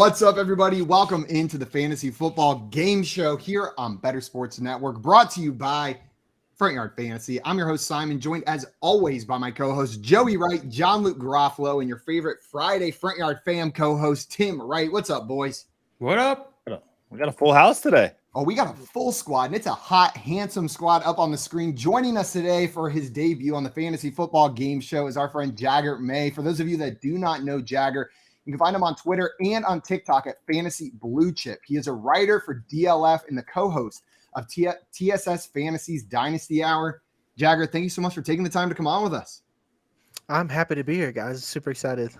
What's up, everybody? Welcome into the Fantasy Football Game Show here on Better Sports Network, brought to you by Front Yard Fantasy. I'm your host, Simon, joined as always by my co-host, Joey Wright, John Luke Garofalo, and your favorite Friday Front Yard fam co-host, Tim Wright. What's up, boys? What up? We got a full house today. Oh, we got a full squad, and it's a hot, handsome squad up on the screen. Joining us today for his debut on the Fantasy Football Game Show is our friend Jagger May. For those of you that do not know Jagger, you can find him on Twitter and on TikTok at Fantasy Blue Chip. He is a writer for DLF and the co-host of TSS Fantasy's Dynasty Hour. Jagger, thank you so much for taking the time to come on with us. I'm happy to be here, guys. Super excited.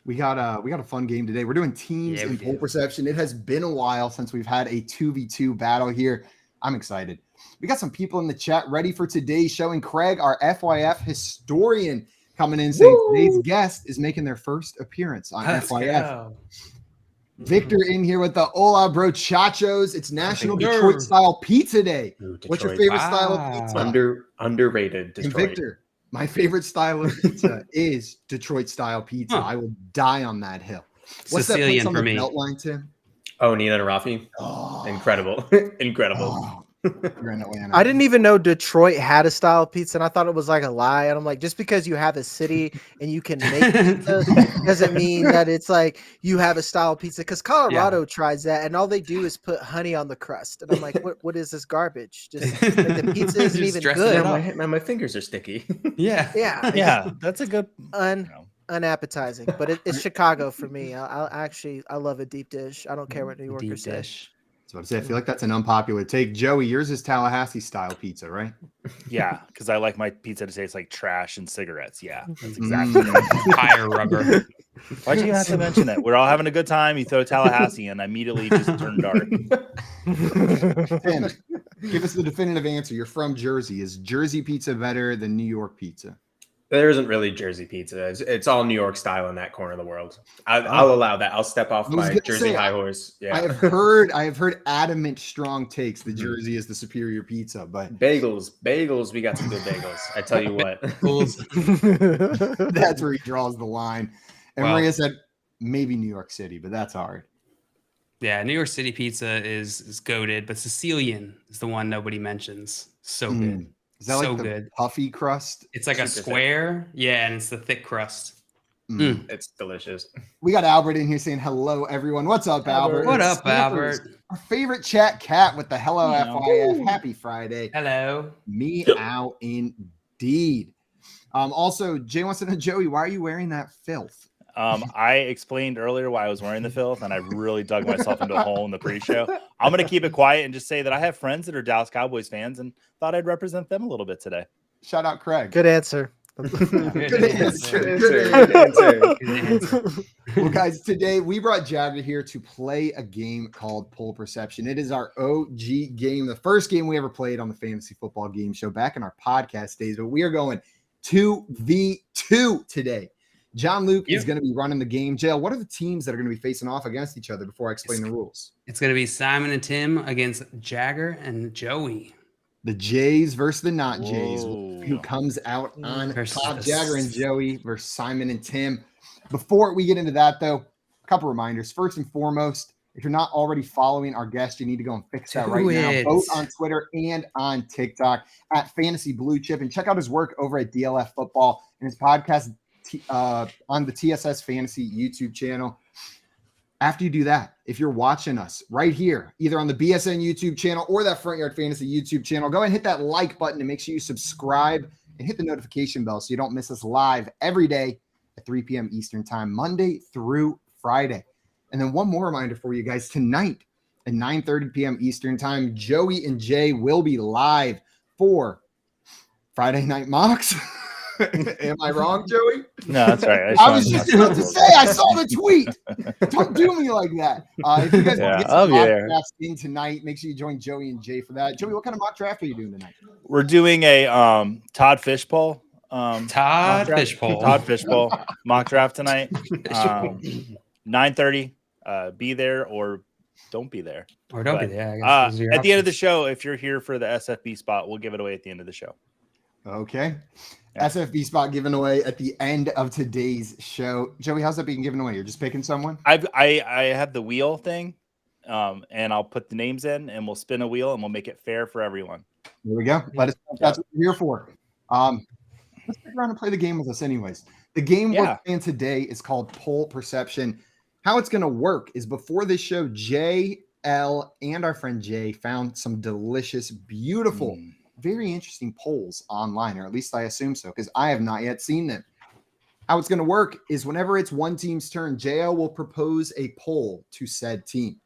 We got a fun game today. We're doing teams and pole perception. It has been a while since we've had a 2v2 battle here. I'm excited. We got some people in the chat ready for today's show, and Craig, our FYF historian, coming in saying today's guest is making their first appearance on FYF. Victor in here with the Hola Bro Chachos. It's National Detroit Style Pizza Day. Ooh, What's your favorite style of pizza? Underrated Detroit. And Victor, my favorite style of pizza is Detroit style pizza. I will die on that hill. What's Sicilian that place on for the me. belt line, Tim? Oh, Nina and Rafi. Oh, Incredible. Incredible. oh, you're in Atlanta. I didn't even know Detroit had a style of pizza, and I thought it was like a lie. And I'm like, just because you have a city and you can make pizza doesn't mean that it's like you have a style of pizza. Because Colorado tries that, and all they do is put honey on the crust. And I'm like, what is this garbage? Just like, the pizza isn't Just even dress it good. up. Now my fingers are sticky. Yeah, That's a good. unappetizing. But it's Chicago for me. I love a deep dish. I don't care what New Yorkers say. So I feel like that's an unpopular take. Joey, yours is Tallahassee style pizza, right? Yeah, because I like my pizza to taste like trash and cigarettes. Yeah, that's exactly right. Tire rubber. Why'd you have to mention it? We're all having a good time. You throw Tallahassee, and I immediately just turn dark. Tim, give us the definitive answer. You're from Jersey. Is Jersey pizza better than New York pizza? There isn't really Jersey pizza. It's all New York style in that corner of the world. I'll allow that. I'll step off my Jersey high horse. Yeah. I have heard adamant strong takes that Jersey is the superior pizza, but bagels, we got some good bagels. I tell you what. that's where he draws the line. And Maria said maybe New York City, but that's hard. Yeah, New York City pizza is goated, but Sicilian is the one nobody mentions. So good. Is that like the puffy crust? It's like a square. Yeah, and it's the thick crust. It's delicious. We got Albert in here saying hello, everyone. What's up, Albert? What up, Albert? Our favorite chat cat with the hello FYF. Happy Friday. Hello. Meow indeed. Also, Jay wants to know, Joey, why are you wearing that filth? I explained earlier why I was wearing the filth, and I really dug myself into a hole in the pre-show. I'm going to keep it quiet and just say that I have friends that are Dallas Cowboys fans and thought I'd represent them a little bit today. Shout out Craig. Good answer. Good answer. Well, guys, today we brought Jagger here to play a game called Pole Perception. It is our OG game, the first game we ever played on the Fantasy Football Game Show back in our podcast days, but we are going 2v2 today. John Luke is going to be running the game. Jail, what are the teams that are going to be facing off against each other before I explain the rules? It's going to be Simon and Tim against Jagger and Joey. The Jays versus the not Jays. Who comes out on top? Jagger and Joey versus Simon and Tim. Before we get into that, though, a couple reminders. First and foremost, if you're not already following our guest, you need to go and fix that right now, both on Twitter and on TikTok at Fantasy Blue Chip. And check out his work over at DLF Football and his podcast on the TSS Fantasy YouTube channel. After you do that, if you're watching us right here, either on the BSN YouTube channel or that Front Yard Fantasy YouTube channel, go ahead and hit that like button and make sure you subscribe and hit the notification bell so you don't miss us live every day at 3 p.m. Eastern time, Monday through Friday. And then one more reminder for you guys, tonight at 9:30 p.m. Eastern time, Joey and Jay will be live for Friday Night Mocks. Am I wrong, Joey? No, that's right. I was just about to say, I saw the tweet. Don't do me like that. If you guys want to get some mock drafts in tonight, make sure you join Joey and Jay for that. Joey, what kind of mock draft are you doing tonight? We're doing a Todd Fishbowl. Todd Fishbowl mock draft tonight. 9:30. Be there or don't be there. Or don't be there. I guess at the end of the show, if you're here for the SFB spot, we'll give it away at the end of the show. Okay. Yeah. SFB spot given away at the end of today's show. Joey, how's that being given away? You're just picking someone? I have the wheel thing, and I'll put the names in, and we'll spin a wheel, and we'll make it fair for everyone. There we go. Let us know if that's what we're here for. Let's stick around and play the game with us anyways. The game we're playing today is called Poll Perception. How it's going to work is before this show, Jay, L, and our friend Jay found some delicious, beautiful, very interesting polls online, or at least I assume so, because I have not yet seen them. How it's going to work is whenever it's one team's turn, JL will propose a poll to said team.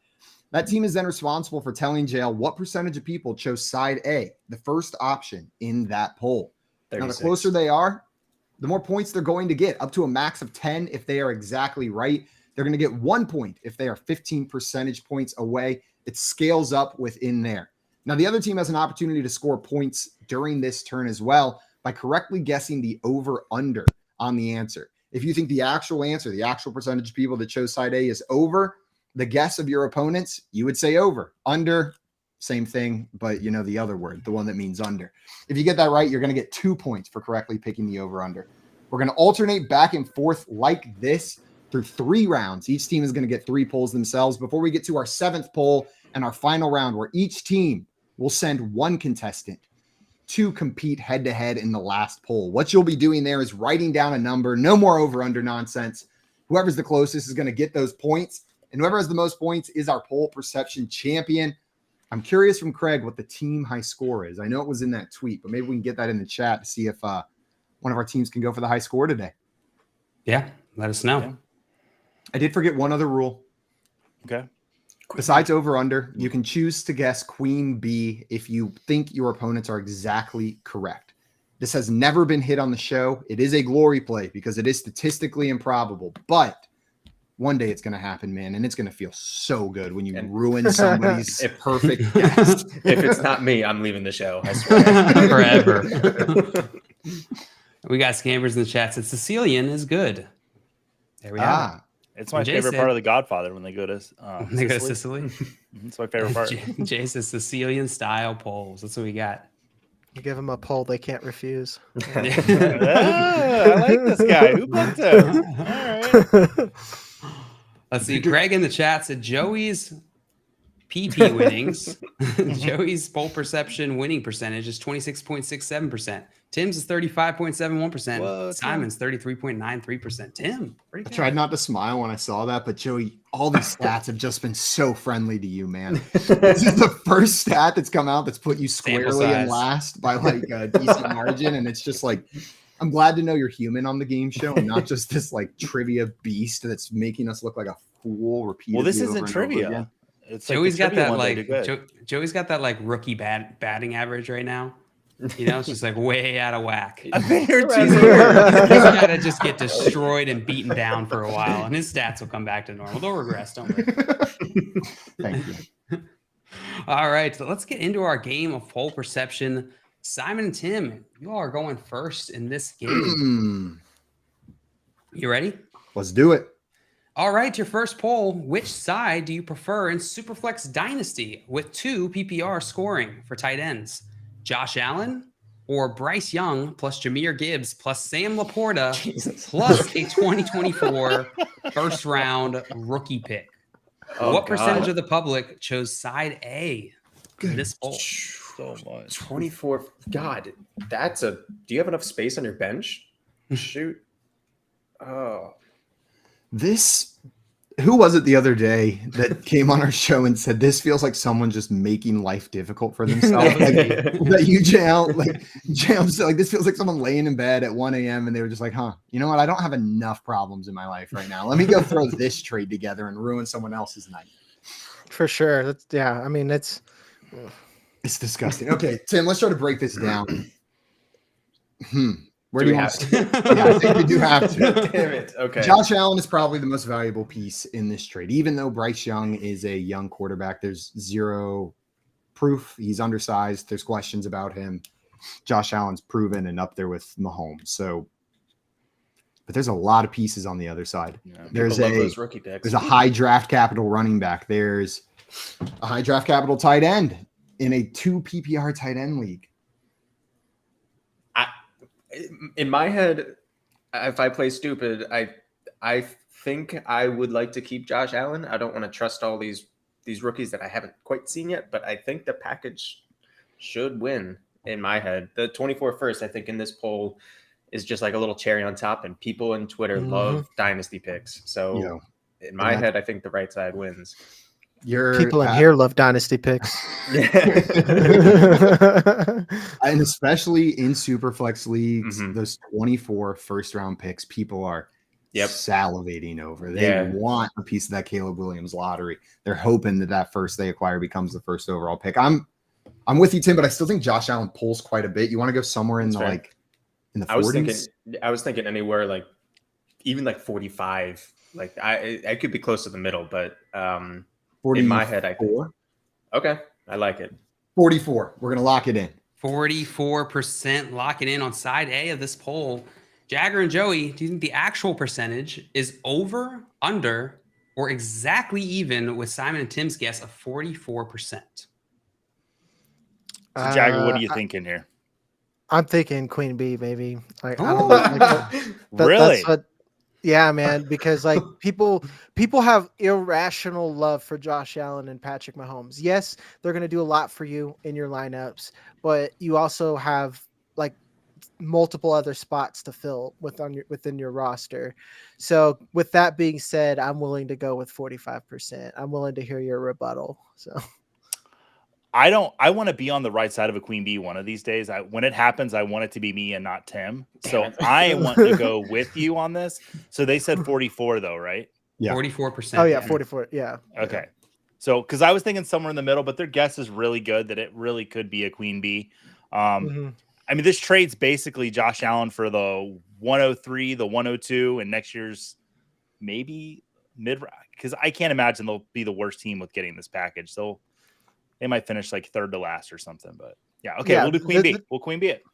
That team is then responsible for telling JL what percentage of people chose side A, the first option in that poll. 36. Now, the closer they are, the more points they're going to get, up to a max of 10 if they are exactly right. They're going to get 1 point if they are 15 percentage points away. It scales up within there. Now, the other team has an opportunity to score points during this turn as well by correctly guessing the over-under on the answer. If you think the actual answer, the actual percentage of people that chose side A is over, the guess of your opponents, you would say over. Under, same thing, but you know the other word, the one that means under. If you get that right, you're going to get 2 points for correctly picking the over-under. We're going to alternate back and forth like this through 3 rounds. Each team is going to get 3 polls themselves before we get to our 7th poll and our final round, where each team will send 1 contestant to compete head-to-head in the last poll. What you'll be doing there is writing down a number, no more over-under nonsense. Whoever's the closest is going to get those points, and whoever has the most points is our poll perception champion. I'm curious from Craig what the team high score is. I know it was in that tweet, but maybe we can get that in the chat to see if one of our teams can go for the high score today. Yeah, let us know. Yeah. I did forget one other rule. Okay. Besides over-under, you can choose to guess Queen B if you think your opponents are exactly correct. This has never been hit on the show. It is a glory play because it is statistically improbable, but one day it's going to happen, man, and it's going to feel so good when you ruin somebody's perfect guess. If it's not me, I'm leaving the show. I swear. Forever. We got scammers in the chat. Said Sicilian is good. There we are. It's my favorite part of The Godfather when they go to Sicily. It's my favorite part. Jay says Sicilian style polls. That's what we got. You give them a poll they can't refuse. I like this guy. Who booked him? All right. Let's see. Greg in the chat said Joey's PP winnings. Joey's poll perception winning percentage is 26.67%. Tim's is 35.71%. Simon's 33.93%. Tim, I tried not to smile when I saw that, but Joey, all these stats have just been so friendly to you, man. This is the first stat that's come out that's put you squarely in last by like a decent margin, and it's just like, I'm glad to know you're human on the game show and not just this like trivia beast that's making us look like a fool repeatedly. Well, this isn't trivia. It's Joey's got that like Joey's got that like rookie batting average right now. You know, it's just like way out of whack. I've been here 2 years. He's got to just get destroyed and beaten down for a while, and his stats will come back to normal. They'll regress, don't worry. Thank you. All right, so let's get into our game of poll perception. Simon and Tim, you all are going first in this game. You ready? Let's do it. All right, your first poll. Which side do you prefer in Superflex Dynasty with 2 PPR scoring for tight ends? Josh Allen or Bryce Young plus Jahmyr Gibbs plus Sam Laporta plus a 2024 first round rookie pick? What percentage of the public chose side A in this poll? So much. 24. God, that's a. Do you have enough space on your bench? Shoot. Oh. This Who was it the other day that came on our show and said this feels like someone just making life difficult for themselves? That you jail, like this feels like someone laying in bed at 1 a.m. and they were just like, huh, you know what? I don't have enough problems in my life right now. Let me go throw this trade together and ruin someone else's night. For sure. I mean, it's disgusting. Okay, Tim, let's try to break this down. Where do you we want have to? Yeah, I think we do have to. Damn it. Okay. Josh Allen is probably the most valuable piece in this trade. Even though Bryce Young is a young quarterback, there's zero proof. He's undersized. There's questions about him. Josh Allen's proven and up there with Mahomes. So, but there's a lot of pieces on the other side. Yeah, there's those rookie picks. There's a high draft capital running back. There's a high draft capital tight end in a 2 PPR tight end league. In my head, if I play stupid, I think I would like to keep Josh Allen. I don't want to trust all these rookies that I haven't quite seen yet, but I think the package should win in my head. The 24 first, I think, in this poll is just like a little cherry on top, and people in Twitter love dynasty picks. So in my head, I think the right side wins. People in here love dynasty picks. And especially in Superflex leagues, those 24 first-round picks, people are salivating over. They want a piece of that Caleb Williams lottery. They're hoping that first they acquire becomes the first overall pick. I'm with you, Tim, but I still think Josh Allen pulls quite a bit. You want to go somewhere in the 40s? I was thinking anywhere like even like 45. Like I could be close to the middle, but in my head, I think. Okay, I like it. 44. We're gonna lock it in. 44% lock it in on side A of this poll. Jagger and Joey, do you think the actual percentage is over, under, or exactly even with Simon and Tim's guess of 44%? So Jagger, what are you thinking here? I'm thinking Queen Bee, maybe. Like, I Oh. don't know, Really? That's what, yeah, man. Because like people have irrational love for Josh Allen and Patrick Mahomes. Yes, they're going to do a lot for you in your lineups, but you also have like multiple other spots to fill within your roster. So with that being said, I'm willing to go with 45%. I'm willing to hear your rebuttal. So I want to be on the right side of a Queen Bee one of these days. When it happens, I want it to be me and not Tim. So I want to go with you on this. So they said 44 though, right? Yeah. 44%. Oh yeah, 44. Yeah. Okay. So, because I was thinking somewhere in the middle, but their guess is really good that it really could be a Queen Bee. I mean, this trade's basically Josh Allen for the 103, the 102, and next year's maybe mid. Because I can't imagine they'll be the worst team with getting this package. So they might finish like third to last or something. But yeah, okay, we'll do Queen Bee. We'll Queen Bee it.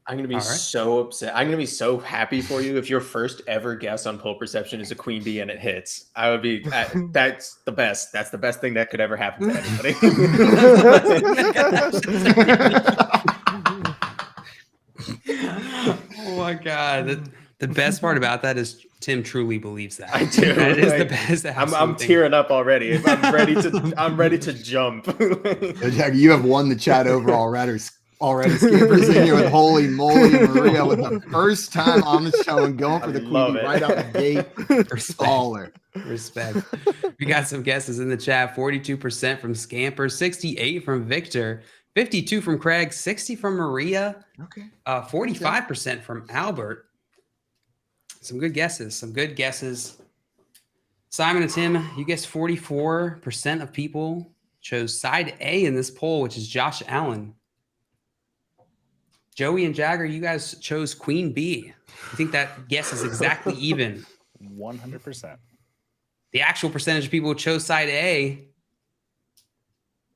I'm going to be so upset. I'm going to be so happy for you if your first ever guess on poll perception is a Queen Bee and it hits. I would be, that's the best. That's the best thing that could ever happen to anybody. Oh my God. The best part about that is Tim truly believes that. I do. That is the best. I'm tearing up already. I'm ready to jump. Jagger, you have won the chat over already. Scampers in here with holy moly Maria with the first time on the show and going for the Queen Bee right out the gate. Respect. We got some guesses in the chat. 42% from Scamper, 68 from Victor, 52 from Craig, 60 from Maria, 45% from Albert. Some good guesses. Simon and Tim, you guessed 44% of people chose side A in this poll, which is Josh Allen. Joey and Jagger, you guys chose Queen Bee. I think that guess is exactly even. 100%. The actual percentage of people who chose side A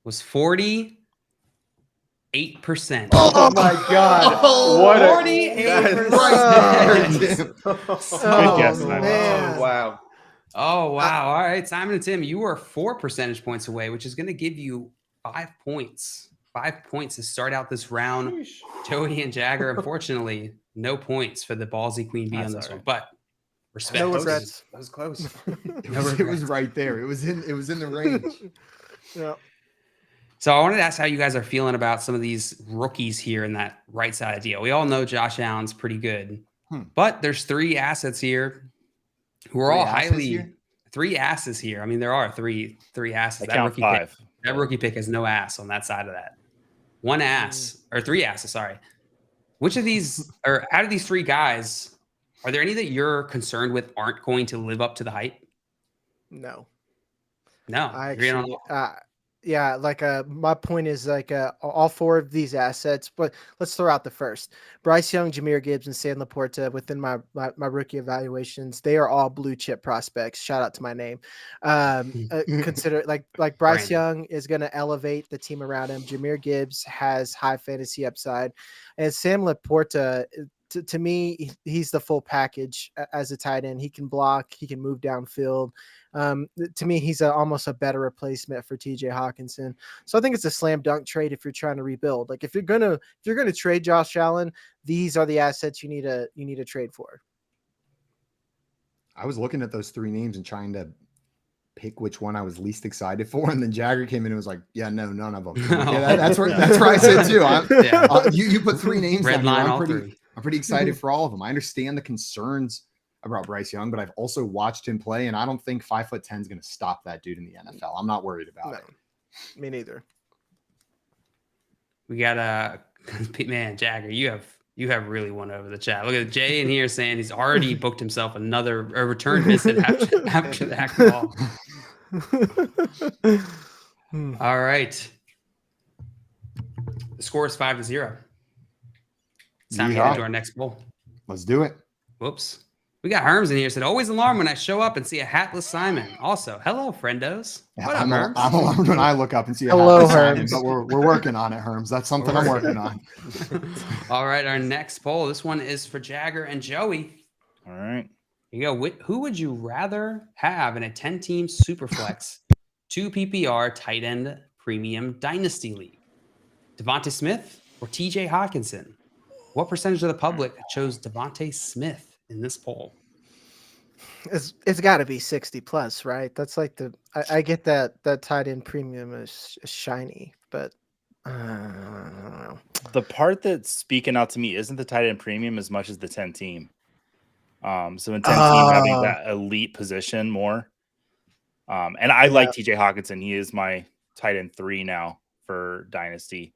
was 48%. Oh my God. What 48%. Good guess, man. Wow. Oh, wow. All right. Simon and Tim, you were 4 percentage points away, which is going to give you 5 points. 5 points to start out this round. Sheesh. Joey and Jagger, unfortunately, no points for the ballsy Queen Bee on this one. But respect. No regrets. That was close. It was right there. It was in the range. Yeah. So I wanted to ask how you guys are feeling about some of these rookies here in that right side of the deal. We all know Josh Allen's pretty good, but there's 3 assets here who are all highly. three asses here. I mean, there are three asses. I count five. That rookie pick has no ass on that side of that. One ass or three asses. Sorry. Which of these, or out of these three guys, are there any that you're concerned with aren't going to live up to the hype? No. No. Yeah, like my point is like all four of these assets, but let's throw out the first. Bryce Young, Jahmyr Gibbs, and Sam Laporta within my rookie evaluations. They are all blue chip prospects. Shout out to my name. Consider like Bryce Young is going to elevate the team around him. Jahmyr Gibbs has high fantasy upside, and Sam Laporta. To me, he's the full package as a tight end. He can block, he can move downfield. To me, he's almost a better replacement for TJ Hawkinson. So I think it's a slam dunk trade if you're trying to rebuild. Like if you're gonna trade Josh Allen, these are the assets you need to trade for. I was looking at those three names and trying to pick which one I was least excited for, and then Jagger came in and was like, "Yeah, no, none of them." Yeah, that's where I said too. You put three names. Red line, all three. I'm pretty excited for all of them. I understand the concerns about Bryce Young, but I've also watched him play, and I don't think 5'10" is going to stop that dude in the NFL. I'm not worried about it. Me neither. We got man, Jagger, you have really won over the chat. Look at Jay in here saying he's already booked himself a return visit after that call. All right. The score is 5-0. It's time to get into our next poll. Let's do it. Whoops. We got Herms in here. Said, always alarmed when I show up and see a hatless Simon. Also, hello, friendos. What up, Herms? I'm alarmed when I look up and see a hello, hatless Herms. Simon, but we're working on it, Herms. That's something I'm working on. All right, our next poll. This one is for Jagger and Joey. All right. Here you go. Who would you rather have in a 10-team Superflex 2 PPR tight end premium dynasty league? Devonta Smith or TJ Hawkinson? What percentage of the public chose Devonta Smith in this poll? It's got to be 60 plus, right? That's like I get that tight end premium is shiny, but I don't know. The part that's speaking out to me isn't the tight end premium as much as the 10 team. So in 10 team having that elite position more. And I like TJ Hawkinson. He is my tight end 3 now for dynasty.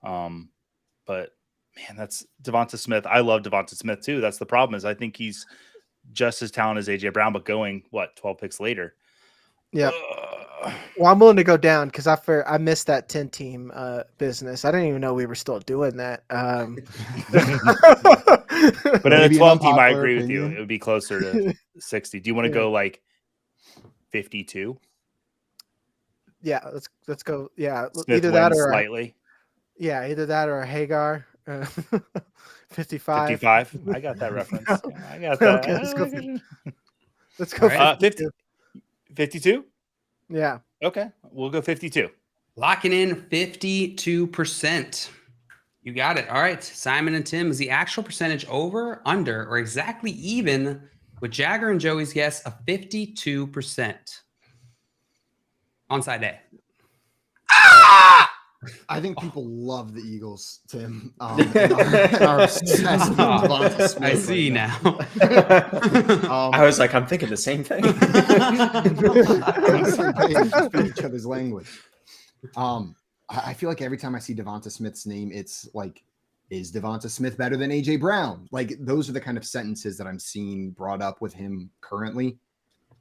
But man, that's Devonta Smith. I love Devonta Smith too. That's the problem is I think he's just as talented as AJ Brown, but going 12 picks later. Yeah. Well, I'm willing to go down because I missed that 10 team business. I didn't even know we were still doing that. But in a 12 team, I agree with you. It would be closer to 60. Do you want to go like 52? Yeah, let's go. Yeah, Smith either that or slightly. Either that or a Hagar. 55. 55. I got that reference. I got that. Okay, let's go. Right. 52? Yeah. Okay. We'll go 52. Locking in 52%. You got it. All right. Simon and Tim, is the actual percentage over, under, or exactly even with Jagger and Joey's guess of 52%? Onside day. I think people love the Eagles, Tim. And are obsessed with Devonta Smith I see right now. I was like, I'm thinking the same thing. Speak each other's language. I feel like every time I see Devonta Smith's name, it's like, is Devonta Smith better than AJ Brown? Like those are the kind of sentences that I'm seeing brought up with him currently,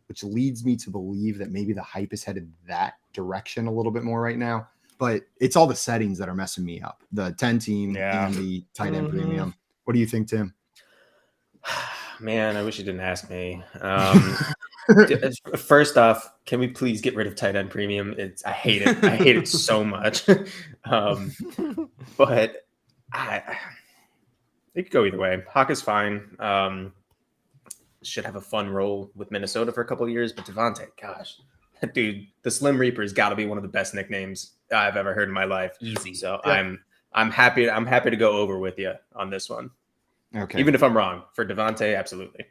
which leads me to believe that maybe the hype is headed that direction a little bit more right now. But it's all the settings that are messing me up. The 10 team and the tight end premium. What do you think, Tim? Man, I wish you didn't ask me. First off, can we please get rid of tight end premium? I hate it. I hate it so much. But it could go either way. Hawk is fine. Should have a fun role with Minnesota for a couple of years. But Devontae, gosh, dude, the Slim Reaper has got to be one of the best nicknames I've ever heard in my life. Easy. So yeah. I'm happy to go over with you on this one. Okay. Even if I'm wrong, for Devontae, absolutely.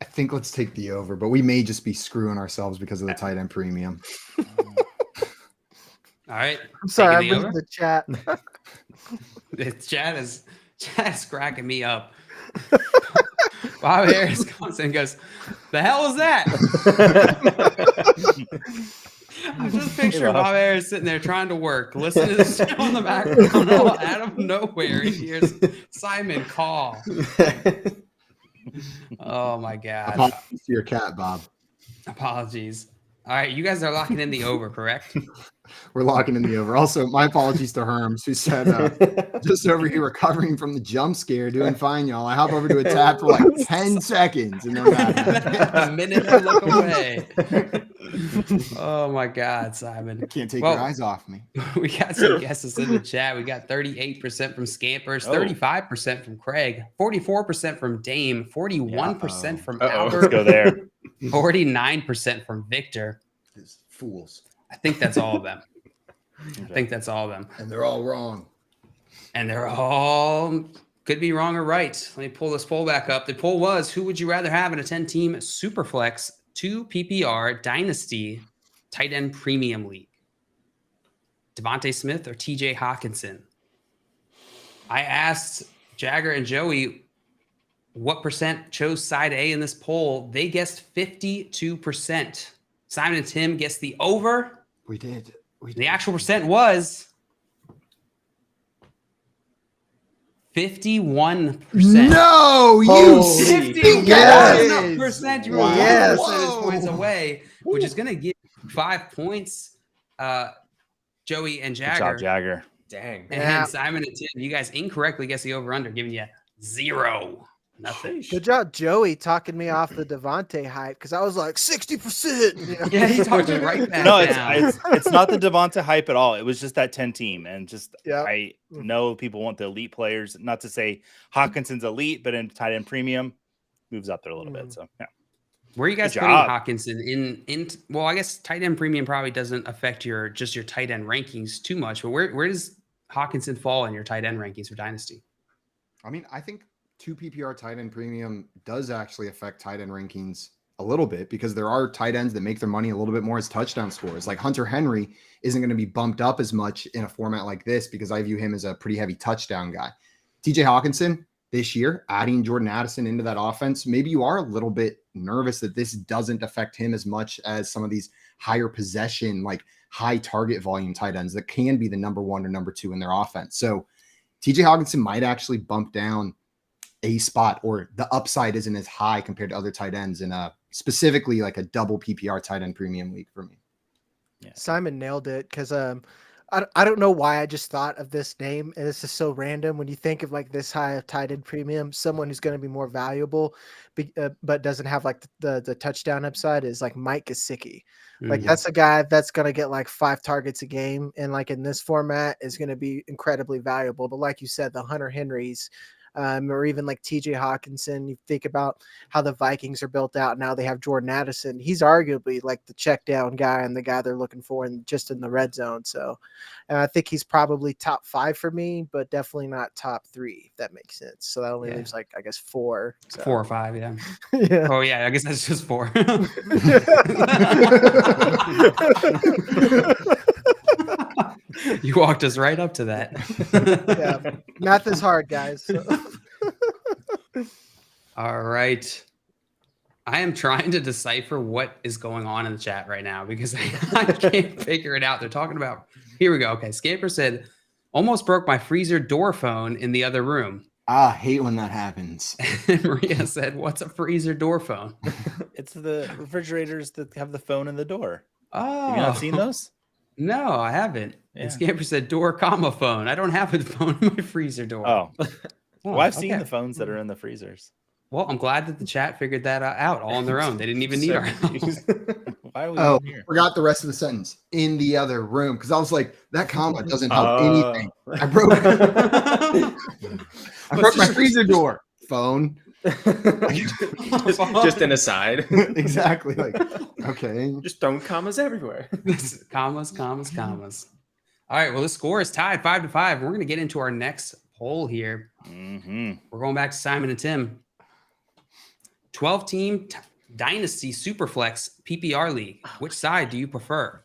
I think let's take the over, but we may just be screwing ourselves because of the tight end premium. All right. I'm sorry, I'm reading the chat. Chat is cracking me up. Bob Harris comes in and goes, "The hell is that?" I'm just picturing Bob Harris sitting there trying to work, listening to this show in the background. Out of nowhere, he hears Simon call. Oh my God! Apologies to your cat, Bob. Apologies. All right, you guys are locking in the over, correct? We're locking in the over. Also, my apologies to Herms, who said, just over here recovering from the jump scare, doing fine, y'all. I hop over to a tab for like 10 seconds, and then a minute to look away. Oh my God, Simon! Can't take your eyes off me. We got some guesses in the chat. We got 38% from Scampers, 35% from Craig, 44% from Dame, 41% from Albert. Let's go there. 49% from Victor. These fools. I think that's all of them. I think that's all of them. And they're all wrong. And they're all could be wrong or right. Let me pull this poll back up. The poll was, who would you rather have in a 10-team Superflex 2 PPR Dynasty tight end premium league? Devontae Smith or TJ Hawkinson? I asked Jagger and Joey what percent chose side A in this poll. They guessed 52%. Simon and Tim guessed the over. We did. The actual percent was 51%. No, you 51% yes. You were 1 percentage points away, which is going to give 5 points. Joey and Jagger. Good job, Jagger. Dang. And Simon and Tim, you guys incorrectly guessed the over-under, giving you 0. Nothing. Good job, Joey, talking me off the Devontae hype because I was like 60%. Yeah, he talked you right back No, down. it's not the Devonta hype at all. It was just that 10 team, and just I know people want the elite players. Not to say Hawkinson's elite, but in tight end premium moves up there a little bit. So yeah. Where are you guys Good putting job. Hawkinson in? Well, I guess tight end premium probably doesn't affect your tight end rankings too much. But where does Hawkinson fall in your tight end rankings for Dynasty? I mean, I think 2 PPR tight end premium does actually affect tight end rankings a little bit because there are tight ends that make their money a little bit more as touchdown scores. Like Hunter Henry isn't going to be bumped up as much in a format like this because I view him as a pretty heavy touchdown guy. TJ Hawkinson this year, adding Jordan Addison into that offense, maybe you are a little bit nervous that this doesn't affect him as much as some of these higher possession, like high target volume tight ends that can be the number 1 or number 2 in their offense. So TJ Hawkinson might actually bump down a spot, or the upside isn't as high compared to other tight ends in specifically like a double PPR tight end premium league for me. Yeah. Simon nailed it because I don't know why I just thought of this name, and this is so random when you think of like this high of tight end premium, someone who's going to be more valuable, but doesn't have like the touchdown upside is like Mike Gesicki. Like that's a guy that's going to get like 5 targets a game, and like in this format is going to be incredibly valuable. But like you said, the Hunter Henrys. Or even like TJ Hawkinson, you think about how the Vikings are built out. Now they have Jordan Addison. He's arguably like the check down guy and the guy they're looking for and just in the red zone. So I think he's probably top 5 for me, but definitely not top 3, if that makes sense. So that only leaves like, I guess 4. So. 4 or 5. Yeah. Yeah. Oh yeah. I guess that's just 4. You walked us right up to that. Yeah, math is hard, guys. So. All right. I am trying to decipher what is going on in the chat right now because I can't figure it out. They're talking about, here we go. Okay. Scamper said, almost broke my freezer door phone in the other room. I hate when that happens. And Maria said, what's a freezer door phone? It's the refrigerators that have the phone in the door. Oh, have you not seen those? No, I haven't. Yeah. And Scamper said door, comma, phone. I don't have a phone in my freezer door. Oh, well, I've seen okay. the phones that are in the freezers. Well, I'm glad that the chat figured that out all on their own. They didn't even need our help. Why are we in here? Forgot the rest of the sentence. In the other room, because I was like, that comma doesn't help anything. I broke my freezer door. Phone. just an aside. Exactly. Like, okay. Just throwing commas everywhere. Commas. All right. Well, the score is tied 5-5. We're going to get into our next poll here. We're going back to Simon and Tim. 12-team Dynasty Superflex PPR League. Which side do you prefer?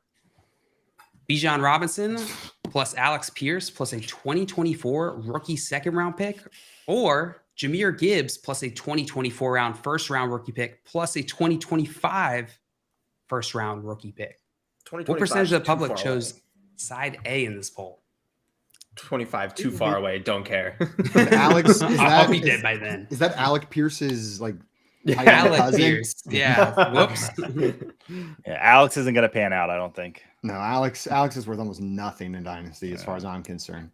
Bijan Robinson plus Alex Pierce plus a 2024 rookie second-round pick, or Jahmyr Gibbs plus a 2024 round first round rookie pick plus a 2025 first round rookie pick. What percentage of the public chose side A in this poll? 25 too far away. Don't care. Alex, I'll be dead by then. Is that Alec Pierce's like Alec Pierce? Yeah. Whoops. Yeah, Alex isn't going to pan out, I don't think. No, Alex is worth almost nothing in Dynasty as far as I'm concerned.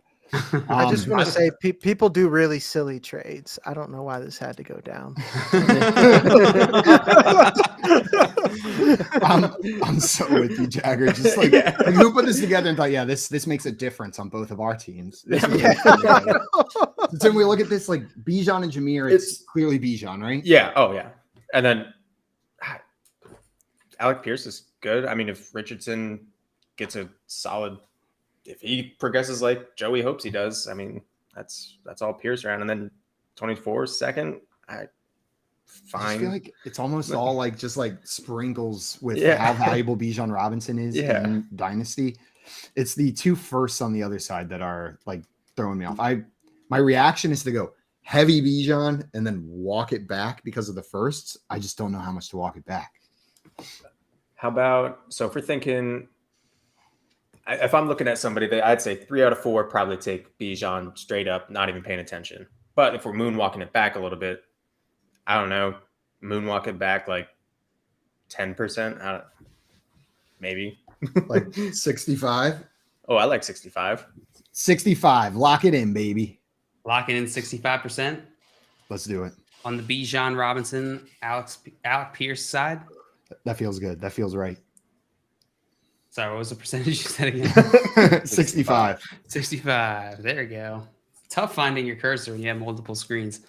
I just want to say people do really silly trades. I don't know why this had to go down. I'm so with you, Jagger. Just like who put this together and thought, yeah, this makes a difference on both of our teams. So when we look at this, like Bijan and Jahmyr, it's clearly Bijan, right? Yeah. Oh, yeah. And then Alec Pierce is good. I mean, if Richardson gets a solid, if he progresses like Joey hopes he does, I mean, that's all Pierce around. And then 24 second, fine. I feel like it's almost all like just like sprinkles with how valuable Bijan Robinson is in Dynasty. It's the 2 firsts on the other side that are like throwing me off. My reaction is to go heavy Bijan and then walk it back because of the firsts. I just don't know how much to walk it back. How about, so if we're thinking, if I'm looking at somebody, that I'd say 3 out of 4 probably take Bijan straight up, not even paying attention. But if we're moonwalking it back a little bit, I don't know, moonwalk it back like 10%, maybe. Like 65? Oh, I like 65. 65. Lock it in, baby. Lock it in 65%. Let's do it. On the Bijan Robinson, Alec Pierce side. That feels good. That feels right. Sorry, what was the percentage you said again? 65. 65. There you go. Tough finding your cursor when you have multiple screens.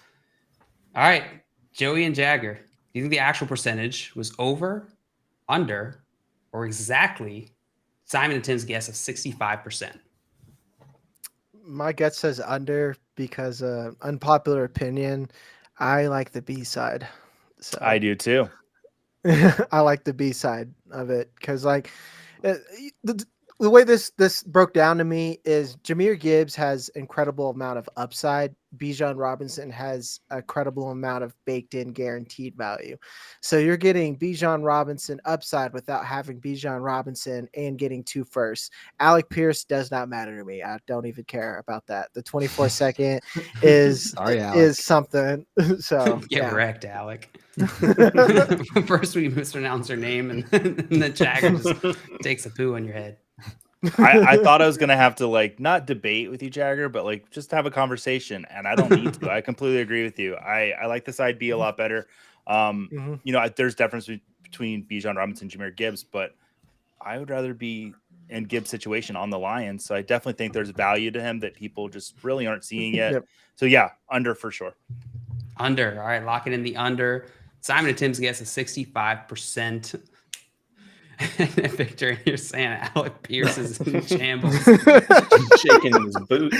All right, Joey and Jagger. Do you think the actual percentage was over, under, or exactly Simon and Tim's guess of 65%? My gut says under because unpopular opinion. I like the B side. So I do too. I like the B side of it because like the way this broke down to me is Jahmyr Gibbs has incredible amount of upside. Bijan Robinson has a credible amount of baked in guaranteed value. So you're getting Bijan Robinson upside without having Bijan Robinson and getting 2 firsts. Alec Pierce does not matter to me. I don't even care about that. The 24 second is something. So get wrecked, Alec. First we mispronounce her name and then Jagger just takes a poo on your head. I thought I was going to have to like not debate with you, Jagger, but like just have a conversation, and I don't need to. I completely agree with you. I like the side B a lot better. You know, there's difference between Bijan Robinson and Jahmyr Gibbs, but I would rather be in Gibbs' situation on the Lions. So I definitely think there's value to him that people just really aren't seeing yet. Yep. So yeah, under for sure. Under. All right, lock it in the under. Simon and Tim's guess is 65%. Victor, you're saying Alec Pierce is in shambles. Shaking his boots.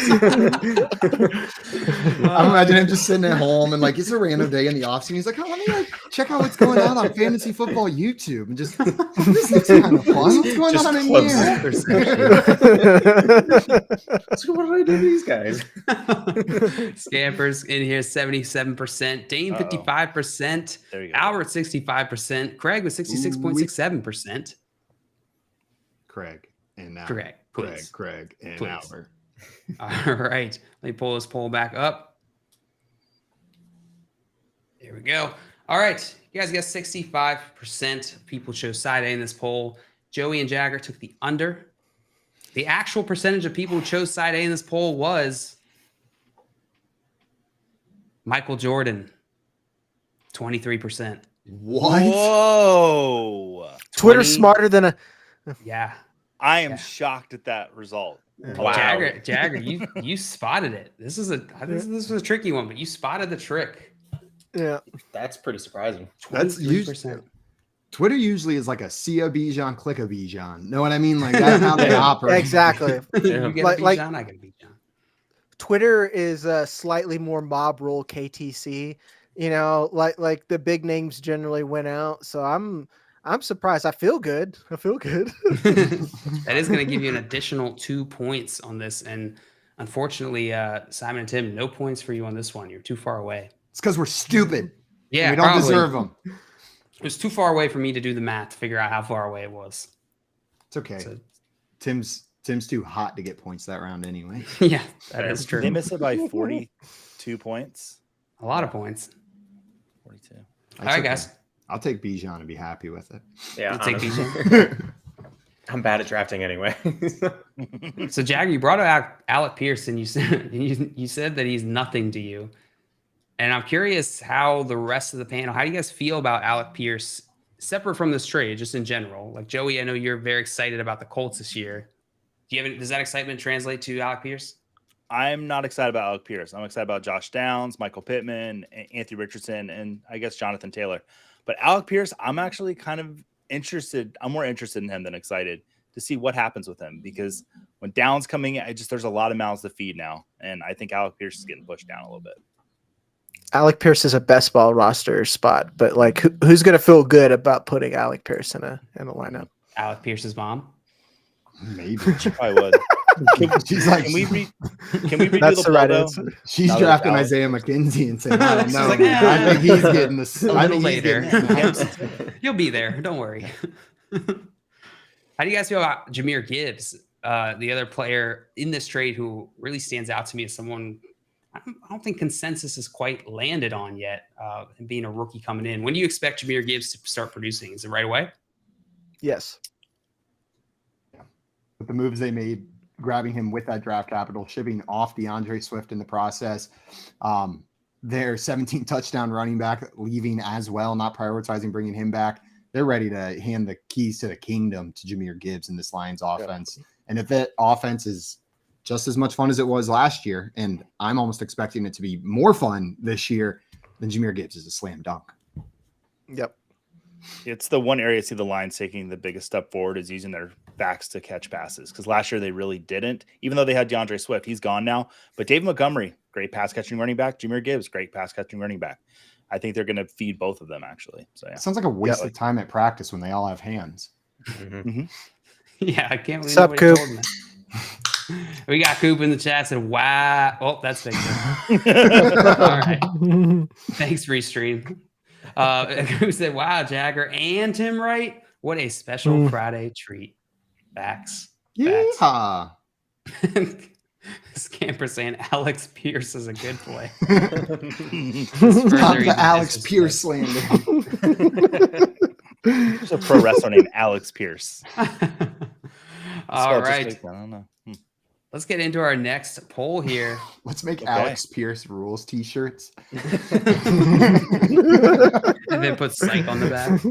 I imagine him just sitting at home and like it's a random day in the offseason. He's like, oh, let me like check out what's going on fantasy football YouTube and just this looks kind of fun. What's going on in here? What do I do to these guys? Scampers in here 77%, Dane 55%, Albert 65%, Craig with 66.67%. Craig and now Craig and please. Albert. All right, let me pull this poll back up. There we go. All right, you guys got 65% of people chose side A in this poll. Joey and Jagger took the under. The actual percentage of people who chose side A in this poll was Michael Jordan, 23%. What? Whoa. Twitter's smarter than a. Yeah. I am shocked at that result. Wow. Jagger, you spotted it. This was a tricky one, but you spotted the trick. Yeah. That's pretty surprising. That's 23%. Twitter usually is like a see a Bijan, click a Bijan. Know what I mean? Like that's how they operate. Exactly. You get a Bijan, I get a Bijan. Twitter is a slightly more mob rule KTC. You know, like the big names generally went out. So I'm surprised. I feel good. That is going to give you an additional 2 points on this. And Unfortunately, Simon and Tim, no points for you on this one. You're too far away. It's because we're stupid. Yeah, we don't probably. deserve them. It was too far away for me to do the math to figure out how far away it was. It's okay. So, Tim's too hot to get points that round anyway. Yeah, that is true. They missed it by 42 points. A lot of points. 42. All right, guys. I'll take Bijan and be happy with it. Yeah, I'll take Bijan. I'm bad at drafting anyway. So, Jagger, you brought up Alec Pierce, and you said that he's nothing to you. And I'm curious how the rest of the panel, how do you guys feel about Alec Pierce, separate from this trade, just in general? Like, Joey, I know you're very excited about the Colts this year. Does that excitement translate to Alec Pierce? I'm not excited about Alec Pierce. I'm excited about Josh Downs, Michael Pittman, Anthony Richardson, and I guess Jonathan Taylor. But Alec Pierce, I'm actually kind of interested. I'm more interested in him than excited to see what happens with him, because when Downs coming in, there's a lot of mouths to feed now. And I think Alec Pierce is getting pushed down a little bit. Alec Pierce is a best ball roster spot, but like who's going to feel good about putting Alec Pierce in a lineup? Alec Pierce's mom? Maybe. She probably would. She's like, can we redo That's the right poll, answer. She's drafting Isaiah McKenzie and saying, I don't know. Like, I think he's getting this. A I little think later. You'll You'll be there. Don't worry. How do you guys feel about Jahmyr Gibbs, the other player in this trade who really stands out to me as someone I don't think consensus is quite landed on yet, and being a rookie coming in? When do you expect Jahmyr Gibbs to start producing? Is it right away? Yes. With the moves they made, grabbing him with that draft capital, shipping off DeAndre Swift in the process, their 17 touchdown running back leaving as well, not prioritizing bringing him back. They're ready to hand the keys to the kingdom to Jahmyr Gibbs in this Lions offense. Yeah. And if that offense is just as much fun as it was last year, and I'm almost expecting it to be more fun this year, then Jahmyr Gibbs is a slam dunk. Yep. It's the one area I see the Lions taking the biggest step forward is using their backs to catch passes, because last year they really didn't, even though they had DeAndre Swift. He's gone now. But David Montgomery, great pass catching running back. Jahmyr Gibbs, great pass catching running back. I think they're going to feed both of them, actually. So yeah. It sounds like a waste of time at practice when they all have hands. Mm-hmm. Yeah, I can't believe What's up, Coop? told me. We got Coop in the chat, said, wow. Oh, that's fake. All right. Thanks, Restream. Who said, wow, Jagger and Tim Wright. What a special Friday treat. Facts. Yeah. Scamper saying Alex Pierce is a good play. Stop the Alex Pierce slander. There's a pro wrestler named Alex Pierce. All right. I don't know. Let's get into our next poll here. Let's make Alex Pierce rules t-shirts. And then put psych on the back.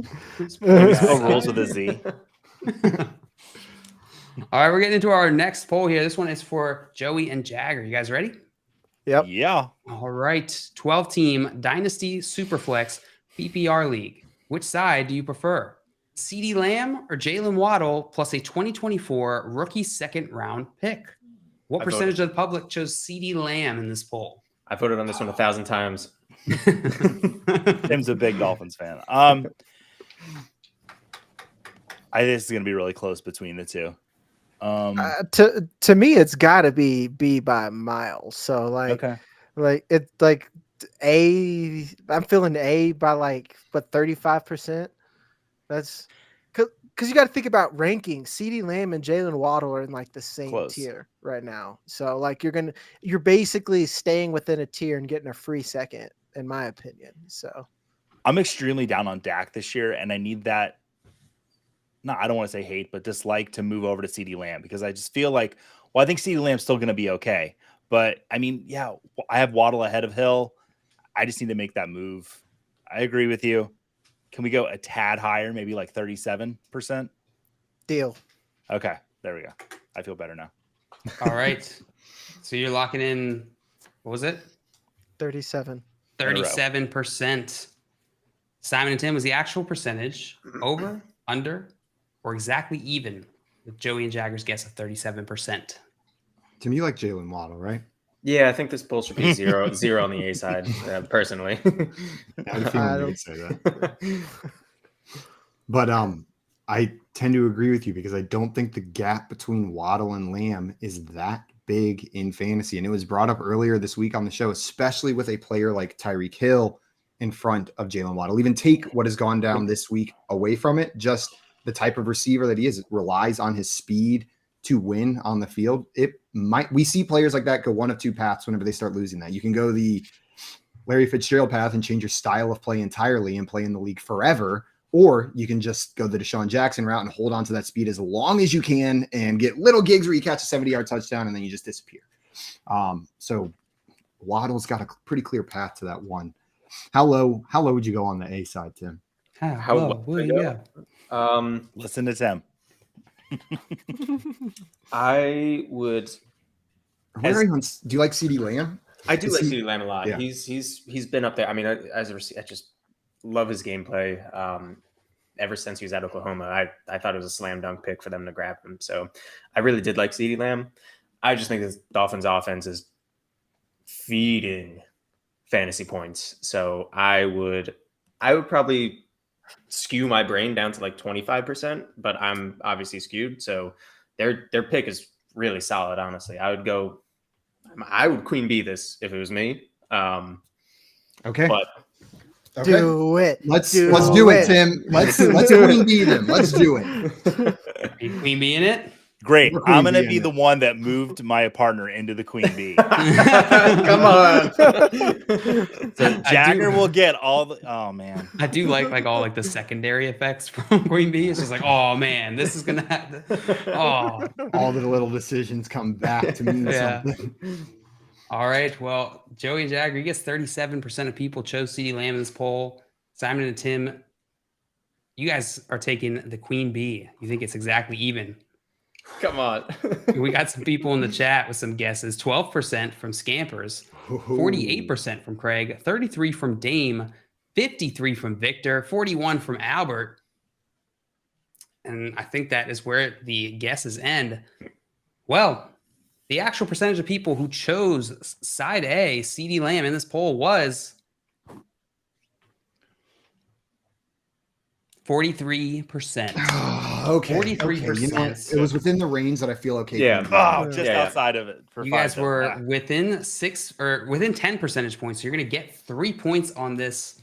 Rules with a Z. All right, we're getting into our next poll here. This one is for Joey and Jagger. You guys ready? Yep. Yeah. All right. 12-team Dynasty Superflex PPR League. Which side do you prefer? CeeDee Lamb or Jalen Waddle plus a 2024 rookie second round pick? What percentage of the public chose CeeDee Lamb in this poll? I voted on this one 1,000 times. Tim's a big Dolphins fan. I think this is going to be really close between the two. To me, it's got to be B by miles. So like it's like A. I'm feeling A by like 35%. That's because you got to think about rankings. CeeDee Lamb and Jalen Waddle are in like the same tier right now. So like you're basically staying within a tier and getting a free second, in my opinion. So I'm extremely down on Dak this year, and I need that. No, I don't want to say hate, but dislike to move over to CeeDee Lamb, because I just feel like, well, I think CeeDee Lamb's still going to be okay. But I mean, yeah, I have Waddle ahead of Hill. I just need to make that move. I agree with you. Can we go a tad higher, maybe like 37%? Deal. Okay, there we go. I feel better now. All right. So you're locking in, what was it? 37. 37%. Simon and Tim, was the actual percentage over, under, or exactly even with Joey and Jagger's guess of 37%? Tim, you like Jalen Waddle, right? Yeah, I think this poll should be zero on the A side, personally. I don't say that. But I tend to agree with you, because I don't think the gap between Waddle and Lamb is that big in fantasy. And it was brought up earlier this week on the show, especially with a player like Tyreek Hill in front of Jalen Waddle. Even take what has gone down this week away from it, just the type of receiver that he is, relies on his speed to win on the field. We see players like that go one of two paths whenever they start losing that. You can go the Larry Fitzgerald path and change your style of play entirely and play in the league forever, or you can just go the Deshaun Jackson route and hold on to that speed as long as you can and get little gigs where you catch a 70-yard touchdown and then you just disappear. So Waddle's got a pretty clear path to that one. How low would you go on the A side, Tim? How low would you go? Listen to Tim. I would. Do you like CeeDee Lamb? I do like CeeDee Lamb a lot. Yeah. He's been up there. I mean, as a receiver, I just love his gameplay. Ever since he was at Oklahoma, I thought it was a slam dunk pick for them to grab him. So I really did like CeeDee Lamb. I just think the Dolphins offense is feeding fantasy points. So I would probably skew my brain down to like 25%, but I'm obviously skewed. So their pick is really solid. Honestly, I would queen bee this if it was me. Okay. But do it. Let's do it, Tim. Let's queen bee them. Let's do it. Are you queen bee in it? Great. We're queen I'm going to bee be in the it. one that moved my partner into the queen bee. come on. So Jagger will get all the. Oh man. I do like all like the secondary effects from Queen Bee. It's just like, oh man, this is gonna happen. Oh, All the little decisions come back to mean Yeah. something. all right. Well, Joey and Jagger, you guess 37% of people chose CeeDee Lamb in this poll. Simon and Tim, you guys are taking the Queen Bee. You think it's exactly even. Come on. We got some people in the chat with some guesses. 12% from Scampers, 48% from Craig, 33 from Dame, 53 from Victor, 41 from Albert. And I think that is where the guesses end. Well, the actual percentage of people who chose side A, CeeDee Lamb, in this poll was 43%. Okay. 43%. You know what? It was within the range that I feel okay. Yeah. Oh, just Yeah. outside of it. For You 5 guys were seconds. within 10 percentage points. So you're going to get 3 points on this,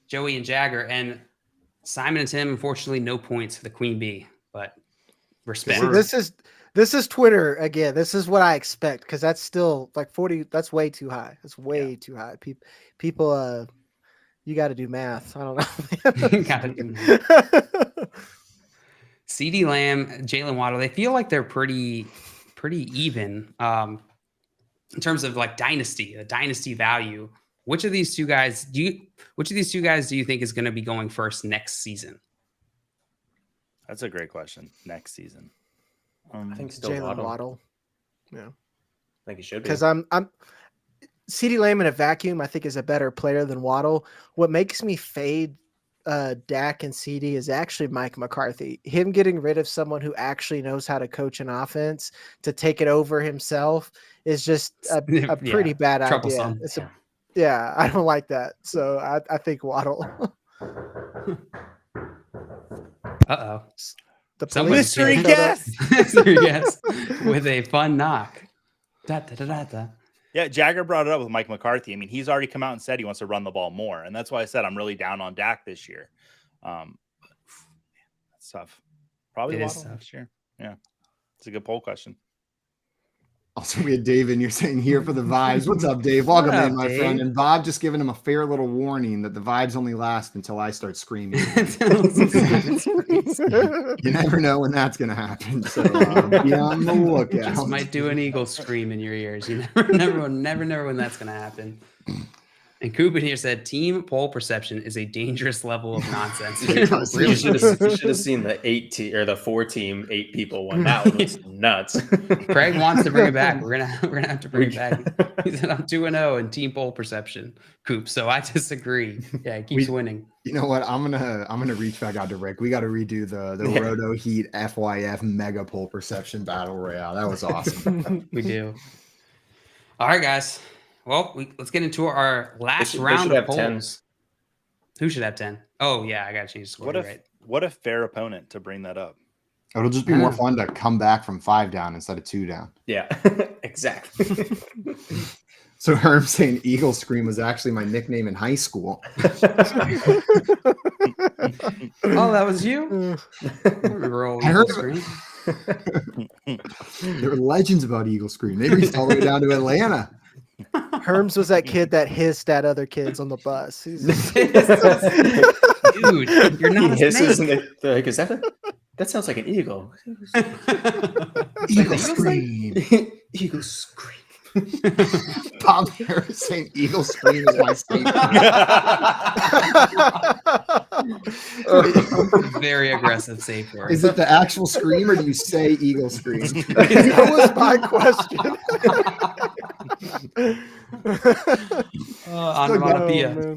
Joey and Jagger. And Simon and Tim, unfortunately, no points for the Queen Bee, but respect. See, this is Twitter again. This is what I expect because that's still like 40. That's way too high. That's way too high. People, you got to do math. I don't know. Gotta do CeeDee Lamb, Jalen Waddle, they feel like they're pretty even in terms of like the dynasty value. Which of these two guys do you think is going to be going first next season? That's a great question. Next season. I think still Jalen Waddle. Waddle. Yeah, I think he should be. because I'm CeeDee Lamb in a vacuum. I think is a better player than Waddle. What makes me fade Dak and CD is actually Mike McCarthy. Him getting rid of someone who actually knows how to coach an offense to take it over himself is just a pretty bad idea. Troublesome. I don't like that. So I think Waddle. Uh-oh. The Somebody police Mystery showed up. guest. Mystery guest with a fun knock. Da, da, da, da, da. Yeah, Jagger brought it up with Mike McCarthy. I mean, he's already come out and said he wants to run the ball more. And that's why I said I'm really down on Dak this year. That's tough. Probably It is Waddle tough. next year. Yeah. It's a good poll question. Also, we had Dave in here saying here for the vibes. What's up, Dave? Welcome What up, in, my Dave? friend. And Bob just giving him a fair little warning that the vibes only last until I start screaming. You never know when that's going to happen. So be on the Just lookout. might do an eagle scream in your ears. You never know when that's going to happen. And Coop in here said, team poll perception is a dangerous level of nonsense. You Really should have seen the 4-team 8 people one. That one was nuts. Craig wants to bring it back. We're gonna have to bring it back. He said I'm 2-0 in team poll perception, Coop. So I disagree. Yeah, he keeps winning. You know what? I'm gonna reach back out to Rick. We got to redo the Roto Heat FYF Mega Poll Perception Battle Royale. That was awesome. We do. All right, guys. Well, let's get into our last They round should of have polls. 10. Who should have 10? Oh yeah, I gotta change the score. What You're a right. what a fair opponent to bring that up. It'll just be more fun to come back from 5 down instead of 2 down. Yeah, exactly. So Herm saying Eagle Scream was actually my nickname in high school. Oh, that was you? I heard Scream. There were legends about Eagle Scream. They reached all the way down to Atlanta. Herms was that kid that hissed at other kids on the bus. Dude, you're not a hisses snake. and they're like, that sounds like an eagle. Eagle Scream. Eagle Scream. Bob Harris saying Eagle Scream is my statement. Very aggressive safe word. Is it the actual scream or do you say Eagle Scream? That was my question. Onomatopoeia.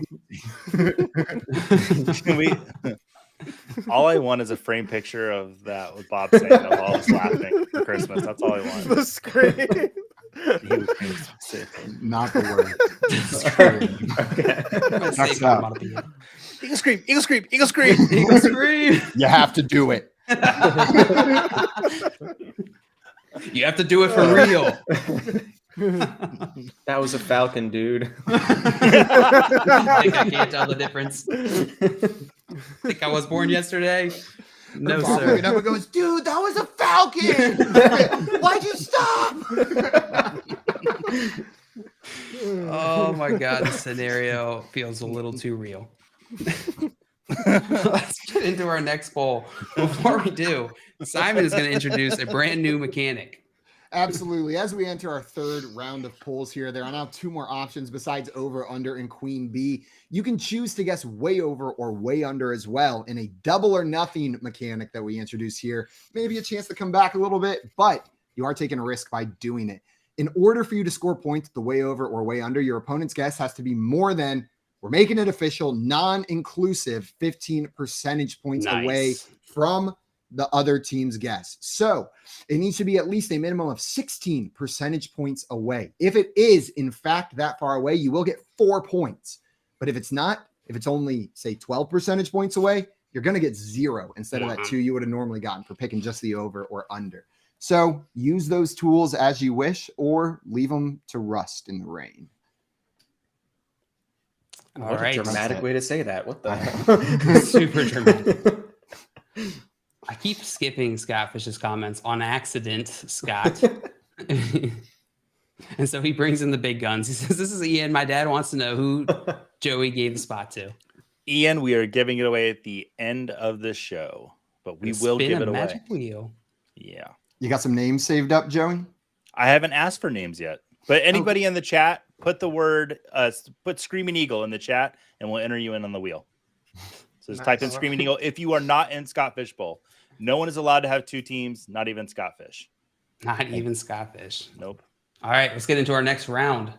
Can we? All I want is a framed picture of that with Bob saying of all of us laughing for Christmas. That's all I want. The scream. Not the word. Next up. Eagle Scream, Eagle Scream, Eagle Scream, Eagle Scream. You have to do it. You have to do it for real. That was a falcon, dude. I think I can't tell the difference. Think I was born yesterday? No, sir. It never goes, dude, that was a falcon. Why'd you stop? Oh my God, the scenario feels a little too real. Let's get into our next poll. Before we do, Simon is going to introduce a brand new mechanic. Absolutely. As we enter our 3rd round of polls here, there are now 2 more options besides over, under, and queen bee. You can choose to guess way over or way under as well in a double or nothing mechanic that we introduce here. Maybe a chance to come back a little bit, but you are taking a risk by doing it. In order for you to score points at the way over or way under, your opponent's guess has to be more than, we're making it official, non-inclusive 15 percentage points away from the other team's guess. So it needs to be at least a minimum of 16 percentage points away. If it is, in fact, that far away, you will get 4 points. But if it's not, if it's only, say, 12 percentage points away, you're going to get 0 instead of that 2 you would have normally gotten for picking just the over or under. So use those tools as you wish or leave them to rust in the rain. What a dramatic way to say that. What the hell? Super dramatic. I keep skipping Scott Fish's comments on accident, Scott. And so he brings in the big guns. He says, this is Ian. My dad wants to know who Joey gave the spot to. Ian, we are giving it away at the end of the show, but we will give it away. Magic wheel. Yeah. You got some names saved up, Joey? I haven't asked for names yet, but anybody in the chat, put the word, put Screaming Eagle in the chat and we'll enter you in on the wheel. So just type in Screaming Eagle. If you are not in Scott Fish Bowl, no one is allowed to have 2 teams, not even Scott Fish. Not even Scott Fish. Nope. All right, let's get into our next round.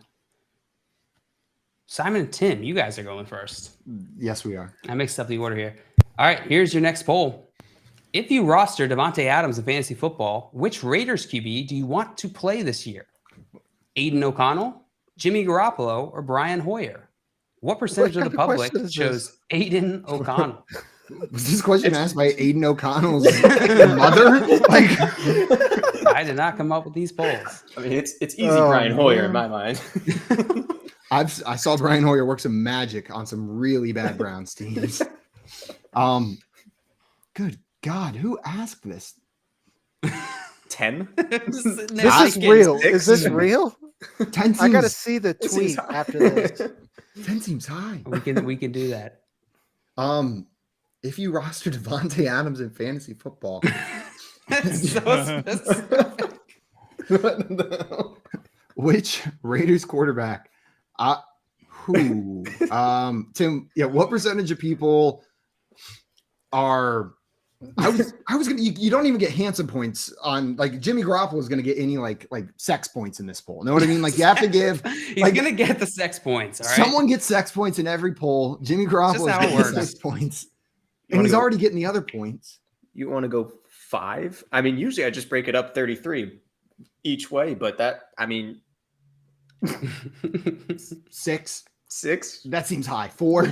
Simon and Tim, you guys are going first. Yes, we are. I mixed up the order here. All right, here's your next poll. If you roster Devontae Adams in fantasy football, which Raiders QB do you want to play this year? Aiden O'Connell, Jimmy Garoppolo, or Brian Hoyer? What percentage of the public chose Aiden O'Connell? Was this question asked by Aiden O'Connell's mother? Like, I did not come up with these polls. I mean, it's easy, Brian Hoyer in my mind. I saw Brian Hoyer work some magic on some really bad Browns teams. Good God, who asked this? 10? This is real. 6? Is this real? 10 seems, I gotta see the tweet after this. 10 seems high. We can do that. If you roster Devontae Adams in fantasy football, that's so specific. Which Raiders quarterback? Tim, yeah, what percentage of people are? I was gonna. You don't even get Hanson points on, like, Jimmy Garoppolo is gonna get any like sex points in this poll. Know what I mean? Like, you have to give. He's gonna get the sex points. All right. Someone gets sex points in every poll. Jimmy Garoppolo is getting sex points, and he's already getting the other points. You want to go 5? I mean, usually I just break it up 33 each way, but that, I mean, 6. 6. That seems high. 4.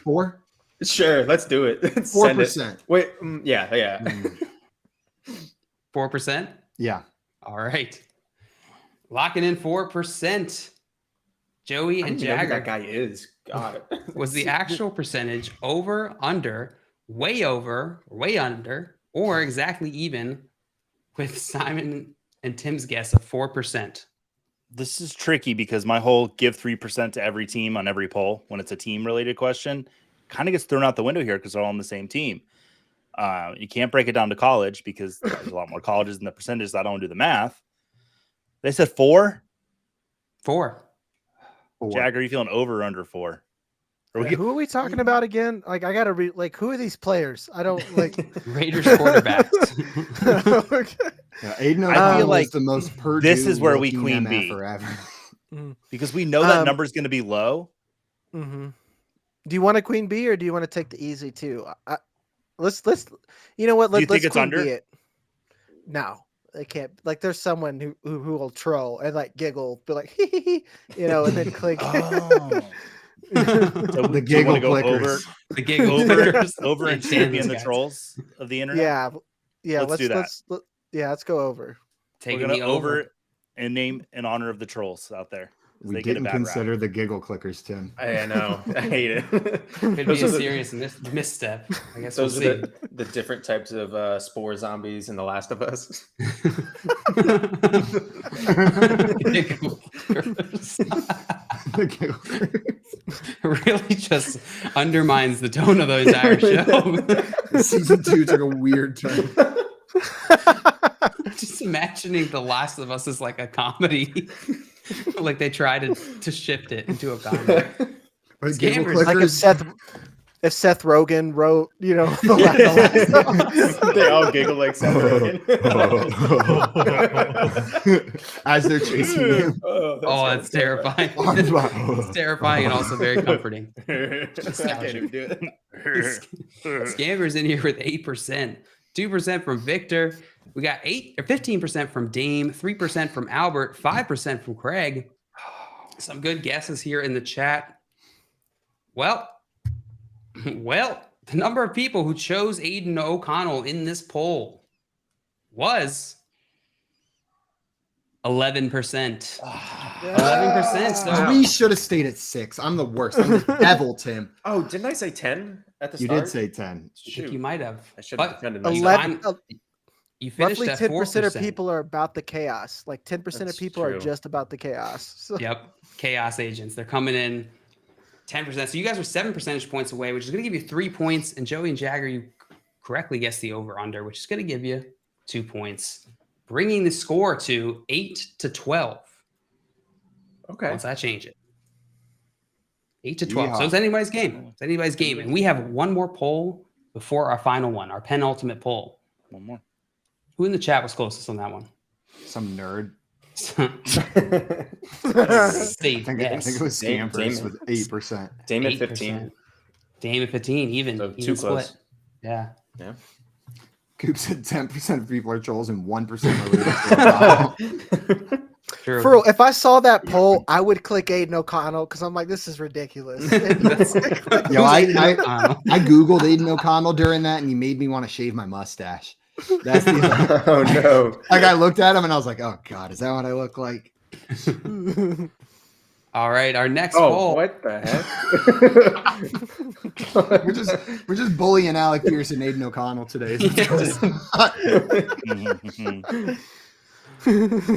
4. Sure, let's do it. 4%. Wait, yeah. 4%? Yeah. All right. Locking in 4%. Joey I and don't even know who Jagger that guy is. God. was the actual percentage over, under, way over, way under, or exactly even with Simon and Tim's guess of 4%. This is tricky because my whole give 3% to every team on every poll when it's a team related question kind of gets thrown out the window here because they're all on the same team. You can't break it down to college because there's a lot more colleges than the percentages. I don't do the math. They said 4. 4. Jagger, are you feeling over or under 4? Who are we talking about again? Like, I gotta read. Like, who are these players? I don't like Raiders quarterbacks. Okay. Yeah, Aiden I O'Connell feel like is the most Purdue. this is where we looking queen MF bee. forever. Because we know that number's going to be low. Mm-hmm. Do you want a queen bee or do you want to take the easy two? Let's you know what? Do you think Let's it's queen under? bee it. No, they can't. Like, there's someone who will troll and like giggle, be like, you know, and then click. Oh. So The do you giggle want to go clickers. The giggle over clickers. and champion the trolls of the internet? Yeah. Let's do that. Let's go over. Taking We're going the to over and name in honor of the trolls out there. We didn't consider the giggle clickers, Tim. I know. I hate it. Could be a serious misstep. I guess Those we'll are see. the different types of spore zombies in The Last of Us. The giggle clickers. Really just undermines the tone of the entire show. Season 2 took a weird turn. Just imagining The Last of Us is like a comedy. Like they tried to shift it into a comedy. But giggle Scammers. Like clickers. if Seth Rogen wrote, you know, the last They all giggle like Seth Rogen. As they're chasing him. Oh, that's terrifying. It's terrifying and also very comforting. I can't even do it. Scammers in here with 8%, 2% from Victor. We got 15% from Dame, 3% from Albert, 5% from Craig. Some good guesses here in the chat. Well, the number of people who chose Aiden O'Connell in this poll was 11%. 11%. So We should have stayed at 6. I'm the worst. I'm the devil, Tim. Oh, didn't I say 10 at the You start? did say 10. I think Shoot. you might have. I should have But defended you myself. 11. You finished Roughly at 10% 4%. of people are about the chaos. Like 10% of That's people are true. just about the chaos. So, Yep. Chaos agents. They're coming in 10%. So you guys are 7 percentage points away, which is going to give you 3 points. And Joey and Jagger, you correctly guessed the over under, which is going to give you 2 points, bringing the score to 8-12. Okay. Once I change it. 8-12. Yeehaw. So it's anybody's game. It's anybody's game. And we have one more poll before our final one, our penultimate poll. One more. Who in the chat was closest on that one? Some nerd. Safe I guess. think it was Dame- Scampers Dame- with 8%. Dame at 8%. 15. Dame at 15, even. So even too split. close. Yeah. Coop said 10% of people are trolls and 1% are True. for real, if I saw that poll, I would click Aiden O'Connell because I'm like, this is ridiculous. Yo, I O'Connell? Googled Aiden O'Connell during that, and he made me want to shave my mustache. That's the Oh no. like I looked at him and I was like, oh God, is that what I look like? All right, our next Oh, poll. what the heck? We're just bullying Alec Pierce and Aiden O'Connell today.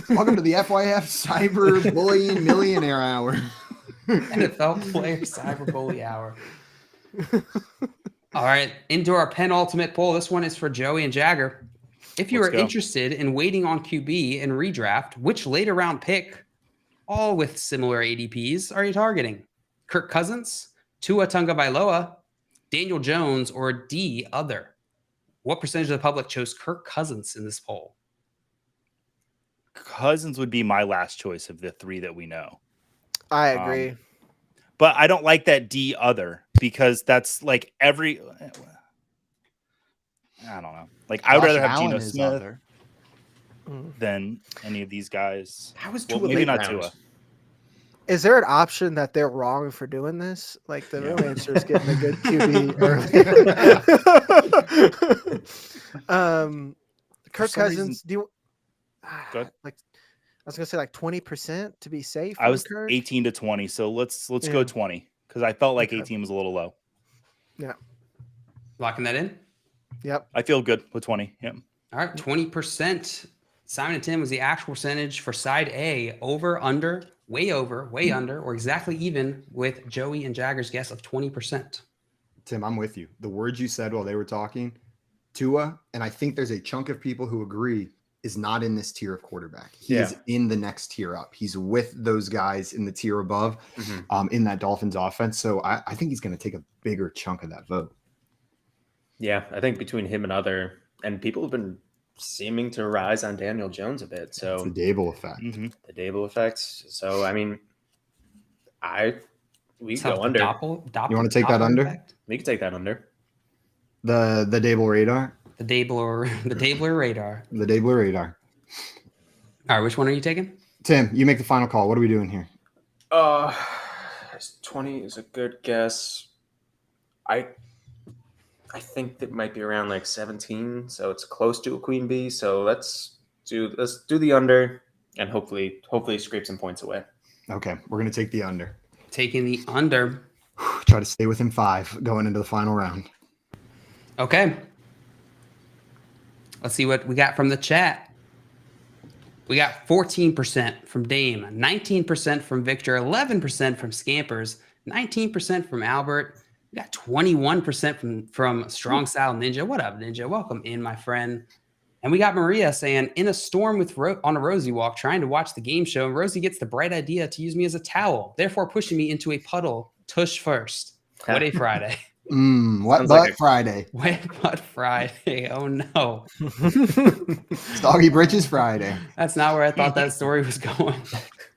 Welcome to the FYF Cyber Bullying Millionaire Hour. NFL Player Cyber Bully Hour. All right, into our penultimate poll. This one is for Joey and Jagger. If you Let's are go. interested in waiting on QB and redraft, which later round pick, all with similar ADPs, are you targeting? Kirk Cousins, Tua Tagovailoa, Daniel Jones, or D other? What percentage of the public chose Kirk Cousins in this poll? Cousins would be my last choice of the 3 that we know. I agree. But I don't like that D other because that's like every. I don't know. Like I would Josh rather have Allen Geno is Smith other. than any of these guys. How was Well, Tua maybe late not round? Tua. Is there an option that they're wrong for doing this? Like the real answer is getting a good QB early. Kirk Cousins, do you Good. like? I was gonna say like 20% to be safe. I was Kirk? 18 to 20, so let's go 20 because I felt like 18 was a little low. Yeah. Locking that in. Yep. I feel good with 20. Yeah. All right, 20%. Simon and Tim was the actual percentage for side A, over, under, way under, or exactly even with Joey and Jagger's guess of 20%. Tim, I'm with you. The words you said while they were talking, Tua, and I think there's a chunk of people who agree, is not in this tier of quarterback. He is in the next tier up. He's with those guys in the tier above in that Dolphins offense. So I think he's going to take a bigger chunk of that vote. Yeah, I think between him and people have been seeming to rise on Daniel Jones a bit. So it's the Dable effect. The Dable effect. So I mean, we go under. You want to take that under? Effect? We can take that under. The Dable radar. The Dabler radar. The Dabler radar. All right, which one are you taking? Tim, you make the final call. What are we doing here? 20 is a good guess. I think that might be around like 17, so it's close to a queen bee. So let's do the under and hopefully scrape some points away. Okay, we're gonna take the under. Taking the under. Try to stay within 5 going into the final round. Okay. Let's see what we got from the chat. We got 14% from Dame, 19% from Victor, 11% from Scampers, 19% from Albert. We got 21% from Strong Style Ninja. What up, Ninja? Welcome in, my friend. And we got Maria saying, in a storm on a Rosie walk, trying to watch the game show, and Rosie gets the bright idea to use me as a towel, therefore pushing me into a puddle. Tush first. What a Friday. What butt Friday? Wet butt Friday. Oh no. Soggy Britches Friday. That's not where I thought that story was going.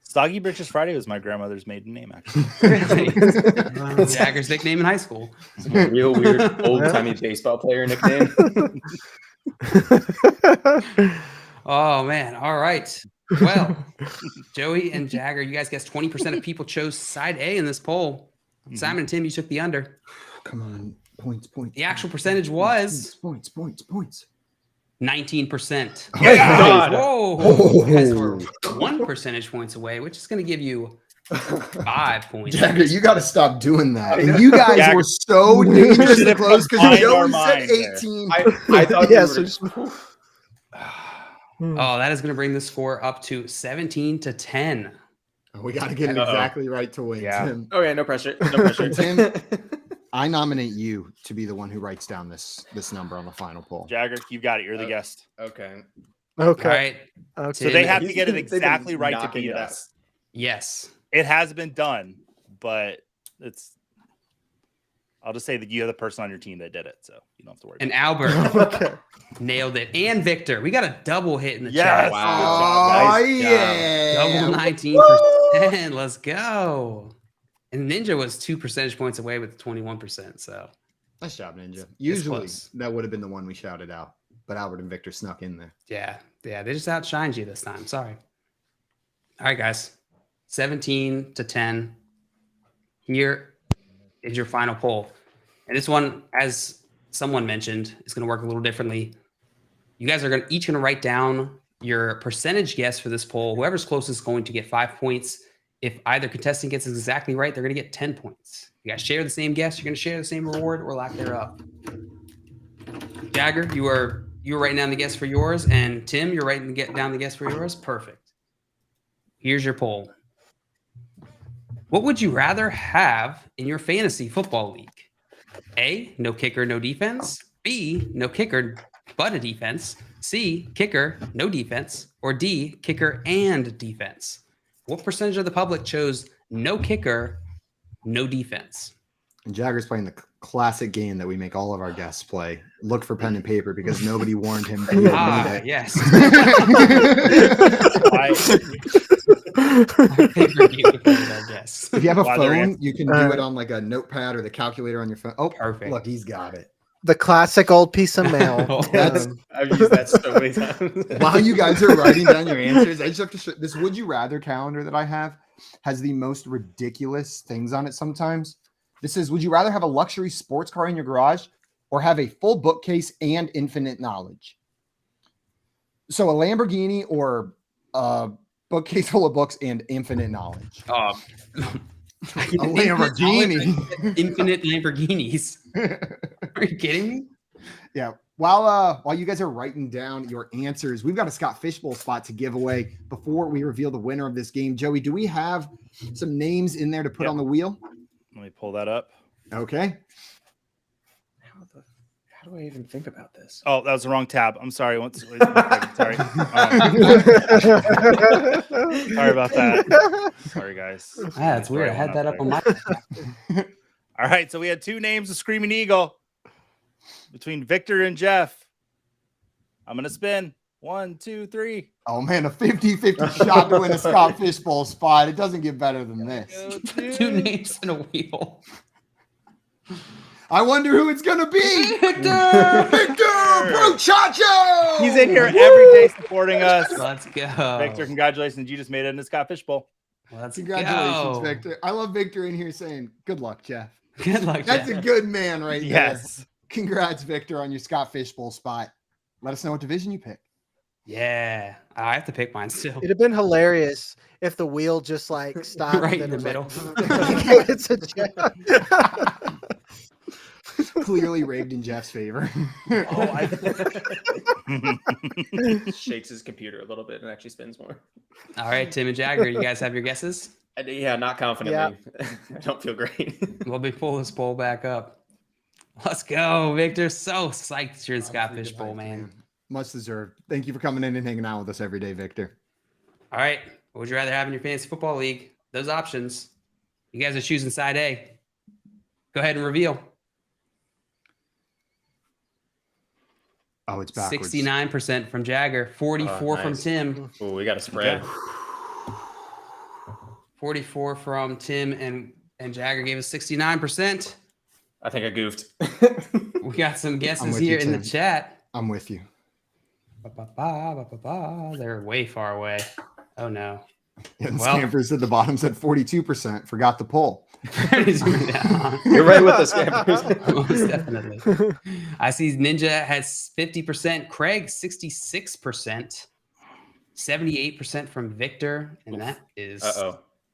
Soggy Britches Friday was my grandmother's maiden name, actually. Really? Jagger's nickname in high school. A real weird old-timey baseball player nickname. Oh man. All right. Well, Joey and Jagger, you guys guessed 20% of people chose side A in this poll. Simon and Tim, you took the under. Come on. Points. The actual percentage was points. 19%. Oh, God. Whoa. You guys were 1 percentage points away, which is going to give you 5 points. Jagger, you got to stop doing that. And you guys Jagger, were so dangerously close because Joey said 18. I thought Oh, that is going to bring the score up to 17-10. We got to get it exactly right to win. Yeah. Tim. Okay, no pressure. Tim, I nominate you to be the one who writes down this number on the final poll. Jagger, you got it. You're the guest. Okay. All right. So they have to get it exactly right to beat us. Yes. It has been done, but I'll just say that you have the person on your team that did it, so you don't have to worry. And Albert nailed it. And Victor. We got a double hit in the chat. Wow. Oh, yeah. Double 19%. Let's go. And Ninja was 2 percentage points away with 21%. So nice job, Ninja. Usually that would have been the one we shouted out, but Albert and Victor snuck in there. Yeah. They just outshined you this time. Sorry. All right, guys. 17-10. Here is your final poll. And this one, as someone mentioned, is going to work a little differently. You guys are each going to write down your percentage guess for this poll. Whoever's closest is going to get 5 points. If either contestant gets it exactly right, they're going to get 10 points. You guys share the same guess, you're going to share the same reward or lack thereof. Jagger, you were writing down the guess for yours, and Tim, you're writing down the guess for yours. Perfect. Here's your poll. What would you rather have in your fantasy football league? A, no kicker, no defense. B, no kicker, but a defense. C, kicker, no defense. Or D, kicker and defense. What percentage of the public chose no kicker, no defense? And Jagger's playing the classic game that we make all of our guests play. Look for pen and paper because nobody warned him that he would need it. Yes. If you have a phone, you can do it on like a notepad or the calculator on your phone. Oh, perfect. Look, he's got it. The classic old piece of mail. I've used that so many times. While you guys are writing down your answers, I just have to show this would you rather calendar that I have. has the most ridiculous things on it sometimes. This is, would you rather have a luxury sports car in your garage or have a full bookcase and infinite knowledge? So a Lamborghini or a bookcase full of books and infinite knowledge. A Lamborghini. Infinite Lamborghinis. Are you kidding me? Yeah. While you guys are writing down your answers, we've got a Scott Fishbowl spot to give away before we reveal the winner of this game. Joey, do we have some names in there to put on the wheel? Let me pull that up. Okay. How do I even think about this? Oh, that was the wrong tab. I'm sorry. Sorry. Sorry about that. Sorry, guys. Yeah, it's weird. I had that up on my. All right. So we had two names of Screaming Eagle between Victor and Jeff. I'm going to spin. 1, 2, 3. Oh, man, a 50-50 shot to win a Scott Fishbowl spot. It doesn't get better than this. Two names in a wheel. I wonder who it's going to be. Victor! Victor Bruchacho! He's in here every day supporting us. Let's go. Victor, congratulations. You just made it in the Scott Fishbowl. Congratulations, go. Victor. I love Victor in here saying, good luck, Jeff. Good luck, That's Jeff. a good man right there. Yes. Congrats, Victor, on your Scott Fishbowl spot. Let us know what division you pick. Yeah. I have to pick mine still. It'd have been hilarious if the wheel just like stopped Right and in the it middle. was it's a Jeff. Clearly rigged in Jeff's favor. Shakes his computer a little bit and actually spins more. All right, Tim and Jagger, you guys have your guesses? Yeah, not confidently. Yeah. I don't feel great. We'll be pull this poll back up. Let's go, Victor. So psyched you're in Scott Fishbowl, man. Much deserved. Thank you for coming in and hanging out with us every day, Victor. All right. What would you rather have in your fantasy football league? Those options. You guys are choosing side A. Go ahead and reveal. Oh, it's backwards. 69% from Jagger, 44 from Tim. Oh, we got a spread. Okay. 44 from Tim and Jagger gave us 69%. I think I goofed. We got some guesses here in the chat. I'm with you. They're way far away. Oh no. Yeah, the Scampers at the bottom said 42%. Forgot the poll. You're right with the Scampers. Most definitely. I see Ninja has 50%, Craig 66%, 78% from Victor, and that is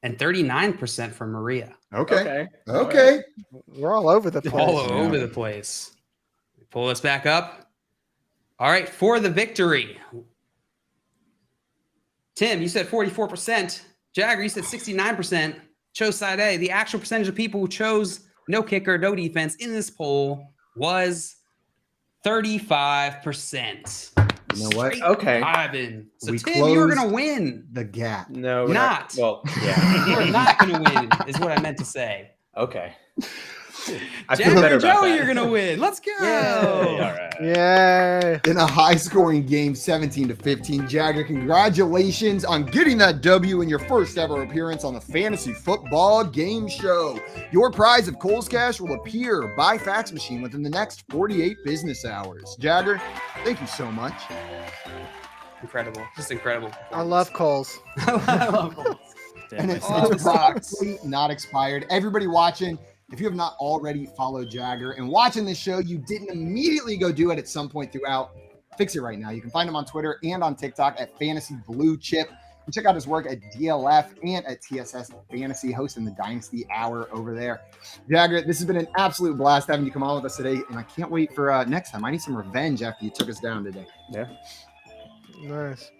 and 39% from Maria. Okay. We're all over the place. All over the place. Pull this back up. All right, for the victory. Tim, you said 44%. Jagger, you said 69%. Chose side A. The actual percentage of people who chose no kicker, no defense in this poll was 35%. You know what? Okay. Ivan. So We Tim, you're closed gonna win. the gap. No, we're not. Well, yeah. You're not gonna win, is what I meant to say. Okay. I feel Jagger better and about Joey, that. you're gonna win. Let's go. All right. Yay. In a high-scoring game, 17-15, Jagger, congratulations on getting that W in your first ever appearance on the Fantasy Football Game Show. Your prize of Coles Cash will appear by fax machine within the next 48 business hours. Jagger, thank you so much. Incredible. Just incredible. I love Coles. I love Coles. And it's It's probably not expired. Everybody watching, if you have not already followed Jagger and watching this show, you didn't immediately go do it at some point throughout, fix it right now. You can find him on Twitter and on TikTok at Fantasy Blue Chip. And check out his work at DLF and at TSS Fantasy, hosting the Dynasty Hour over there. Jagger, this has been an absolute blast having you come on with us today, and I can't wait for next time. I need some revenge after you took us down today. Yeah. Nice.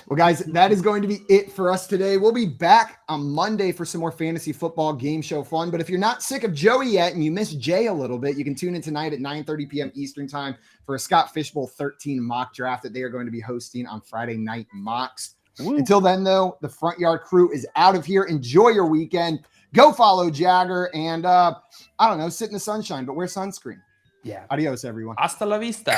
Well, guys, that is going to be it for us today. We'll be back on Monday for some more fantasy football game show fun. But if you're not sick of Joey yet and you miss Jay a little bit, you can tune in tonight at 9:30 p.m. Eastern time for a Scott Fishbowl 13 mock draft that they are going to be hosting on Friday Night Mocks. Woo. Until then, though, the Front Yard crew is out of here. Enjoy your weekend. Go follow Jagger and, I don't know, sit in the sunshine, but wear sunscreen. Yeah. Adios, everyone. Hasta la vista.